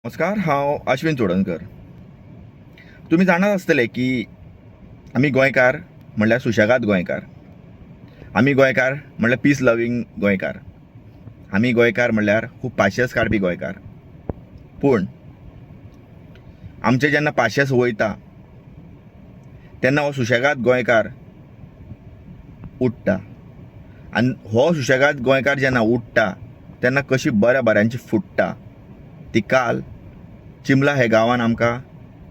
नमस्कार, हांव अश्विन चोडणकर. तुम्ही जाणत आसतले की आमी गोंयकार म्हणल्यार सुशेगाद गोंयकार. आमी गोंयकार म्हणल्यार पीस लविंग गोंयकार. आमी गोंयकार म्हणल्यार खूब पाशियेस काडपी गोंयकार. पूण आमचे जेन्ना पाशियेस वयता तेन्ना हो सुशेगाद गोंयकार उठ्ठा. आनी हो सुशेगाद गोंयकार जेन्ना उठ्ठा तेन्ना कशी बऱ्यांची फुट्टा ती काल चिंबला हे गांवांत आमकां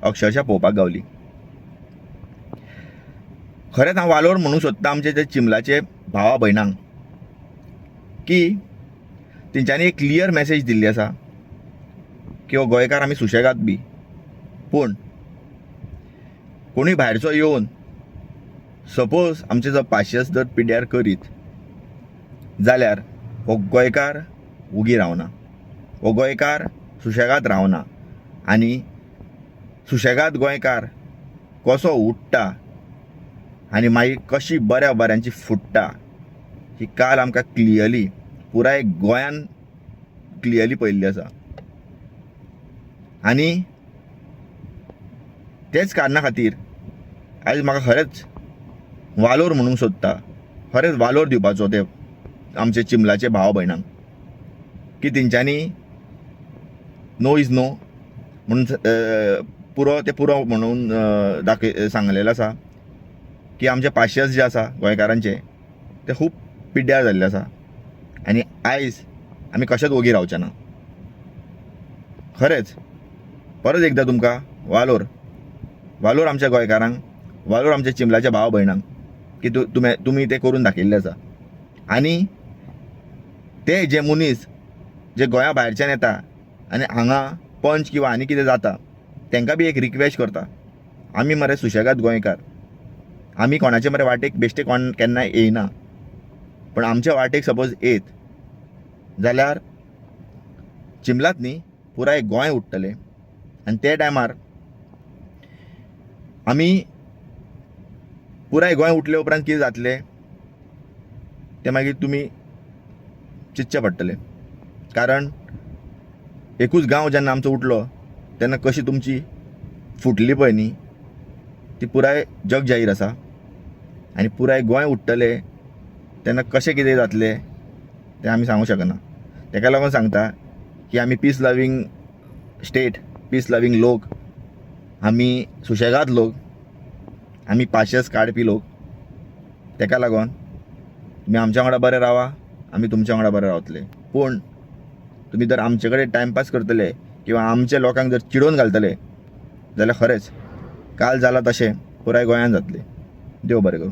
अक्षरशः पळोवपाक गावली. खरेंच हांव वालोर म्हणूंक सोदतां आमचे ते चिंबलाचे भावा भयणांक की तेंच्यांनी एक क्लियर मॅसेज दिल्ली आसा की हो गोंयकार आमी सुशेगाद बी, पूण कोणूय भायरचो येवन सपोज आमचे जर पाशियेस जर पिड्ड्यार करीत जाल्यार हो गोंयकार उगी रावना, हो गोंयकार सुशेगाद रावना. आनी सुशेगाद गोंयकार कसो उठ्ठा आनी मागीर कशी बऱ्यांची फुट्टा ही काल आमकां क्लियरली पुराय गोंयान क्लियरली पळयल्ली आसा. आनी तेच कारणां खातीर आयज म्हाका खरेंच वालोर म्हणूंक सोदता, खरेंच वालोर दिवपाचो ते आमचे चिंबलाचे भावा भयणांक की तेंच्यांनी नो इज नो म्हणून पुरो म्हणून सांगलेलो आसा की आमचे पाशियेस जे आसा गोंयकारांचे ते खूब पिड्ड्यार जाल्ले आसा. आनी आयज आमी कशेंच ओगी रावचे ना. खरेंच परत एकदा तुमकां वालोर आमच्या गोंयकारांक, वालोर आमच्या चिंबलाच्या भावा भयणांक की तुमी ते करून दाखयल्लें आसा. आनी ते जे मनीस जे गोंया भायरच्यान येता आनी हांगा पंच किंवा आनी कितें जाता तांकां बी एक रिक्वेस्ट करता, आमी मरे सुशेगाद गोंयकार, आमी कोणाचे मरे वाटेक बेश्टे केन्नाय येयना, पण आमच्या वाटेक सपोज येत जाल्यार चिंबलात न्ही पुराय गोंय उठ्ठलें. आनी ते टायमार आमी पुराय गोंय उठले उपरांत कितें जातलें तें मागीर तुमी चिंतचें पडटलें. कारण एकूच गांव जेन्ना आमचो उठलो तेन्ना कशी तुमची फुटली पळय न्ही ती पुराय जग जाहीर आसा. आनी पुराय गोंय उठ्ठलें तेन्ना कशें कितें जातलें तें आमी सांगूंक शकना. ताका लागून सांगता की आमी peace loving state, peace loving लोक, आमी सुशेगाद लोक, आमी पाशियेस काडपी लोक. ताका लागून तुमी आमच्या वांगडा बरे रावा, आमी तुमच्या वांगडा बरे रावतले. पूण तुमी जर आमचे कडेन टायमपास करतले किंवा आमच्या लोकांक जर चिडोवन घालतले जाल्यार खरेंच काल जालां तशें पुराय गोंयान जातलें. देव बरें करूं.